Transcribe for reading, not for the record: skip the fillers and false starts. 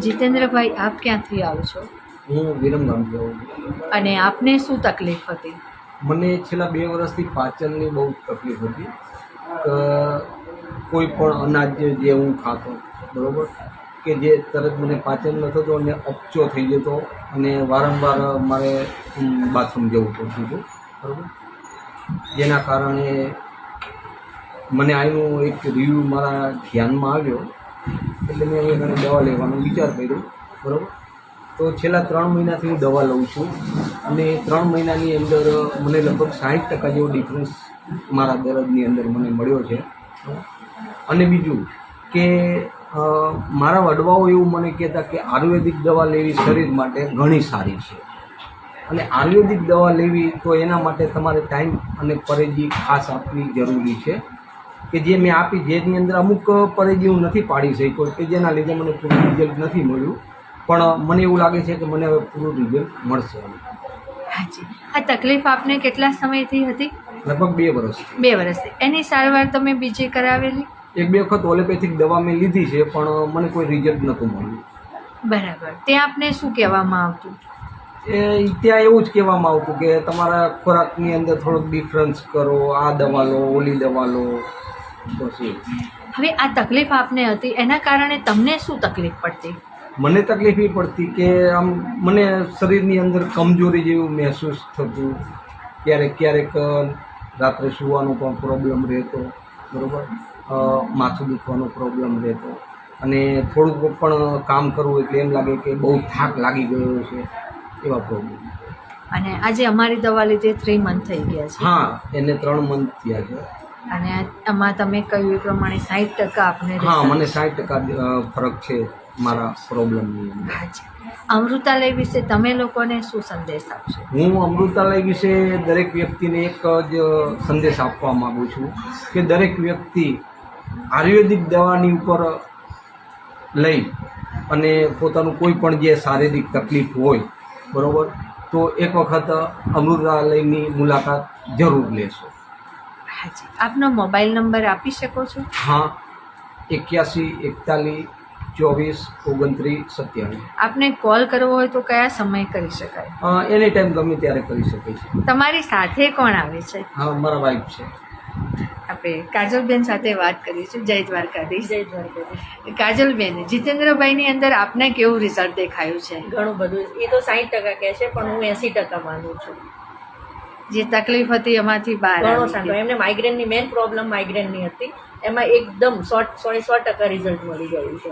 જીતેન્દ્રભાઈ, આપ ક્યાંથી આવો છો? હું વિરમગામથી આવું છું. અને આપને શું તકલીફ હતી? મને છેલ્લા 2 વર્ષથી પાચનની બહુ તકલીફ હતી કે કોઈ પણ અનાજ જે હું ખાતો, બરાબર, કે જે તરત મને પાચન ન થતો અને અપચો થઈ જતો અને વારંવાર મારે બાથરૂમ જવું પડતું હતું, બરાબર. જેના કારણે મને આનું એક રિવ્યૂ મારા ધ્યાનમાં આવ્યો, એટલે મેં એને દવા લેવાનો વિચાર કર્યો, બરાબર. તો છેલ્લા 3 મહિનાથી હું દવા લઉં છું અને 3 મહિનાની અંદર મને લગભગ 60% જેવો ડિફરન્સ મારા દર્દની અંદર મને મળ્યો છે. અને બીજું કે મારા વડવાઓ એવું મને કહેતા કે આયુર્વેદિક દવા લેવી શરીર માટે ઘણી સારી છે, અને આયુર્વેદિક દવા લેવી તો એના માટે તમારે ટાઈમ અને પરેજી ખાસ આપવી જરૂરી છે, કે જે મેં આપી, જેની અંદર અમુક પરેજી હું નથી પાડી શક્યો કે જેના લીધે મને પૂરું રિઝલ્ટ નથી મળ્યું, પણ મને એવું લાગે છે કે મને હવે પૂરું રિઝલ્ટ મળશે. હાજી. આ તકલીફ આપને કેટલા સમયથી હતી? લગભગ 2 વર્ષ. 2 વર્ષથી. એની સારવાર તમે બીજી કરાવેલી? 1-2 વખત હોમિયોપેથિક દવા મેં લીધી છે, પણ મને કોઈ રિઝલ્ટ નહોતું મળ્યું. બરાબર. ત્યાં આપને શું કહેવામાં આવતું? ત્યાં એવું જ કહેવામાં આવતું કે તમારા ખોરાકની અંદર થોડોક ડિફરન્સ કરો, આ દવા લો, ઓલી દવા લો, બસ એ. હવે આ તકલીફ આપને હતી, એના કારણે તમને શું તકલીફ પડતી? મને તકલીફ એ પડતી કે આમ મને શરીરની અંદર કમજોરી જેવું મહેસૂસ થતું, ક્યારેક રાત્રે સૂવાનો પણ પ્રોબ્લેમ રહેતો, બરાબર, માથું દુખવાનો પ્રોબ્લેમ રહેતો, અને થોડુંક પણ કામ કરવું એટલે એમ લાગે કે બહુ થાક લાગી ગયો છે, એવા પ્રોબ્લેમ. અને આજે અમારી દવા લીધે 3 મંથ થઈ ગયા છે. હા, એને 3 મંથ થયા છે. અને આમાં તમે કહ્યું એ પ્રમાણે 60% આપને? હા, મને 60% ફરક છે મારા પ્રોબ્લેમની અંદર. હાજી. અમૃતાલય વિશે તમે લોકોને શું સંદેશ આપશો? હું અમૃતાલય વિશે દરેક વ્યક્તિને એક જ સંદેશ આપવા માગું છું કે દરેક વ્યક્તિ આયુર્વેદિક દવાની ઉપર લઈ અને પોતાનું કોઈ પણ જે શારીરિક તકલીફ હોય, બરાબર, તો એક વખત અમૃતાલયની મુલાકાત જરૂર લેશો. હાજી. આપનો મોબાઈલ નંબર આપી શકો છો? હા, 81 41 24 29 27. આપને કોલ કરવો હોય તો કયા સમયે કરી શકાય? એની ટાઈમ ગમે ત્યારે કરી શકે છે. તમારી સાથે કોણ આવે છે? હા, મારા વાઈફ છે. આપણે કાજલબેન સાથે વાત કરીશું. જય દ્વારકાધીશ. જય દ્વારકાધીશ. કાજલબેન, જીતેન્દ્રભાઈની અંદર આપને કેવું રિઝલ્ટ દેખાયું છે? ઘણું બધું. એ તો 60% કહે છે, પણ હું 80% માનું છું. જે તકલીફ હતી એમાંથી બહાર ઘણો આવી સાંભળો. ગઈ. એમને માઇગ્રેનની મેઇન પ્રોબ્લેમ માઇગ્રેનની હતી, એમાં એકદમ 100% રિઝલ્ટ મળી ગયું છે.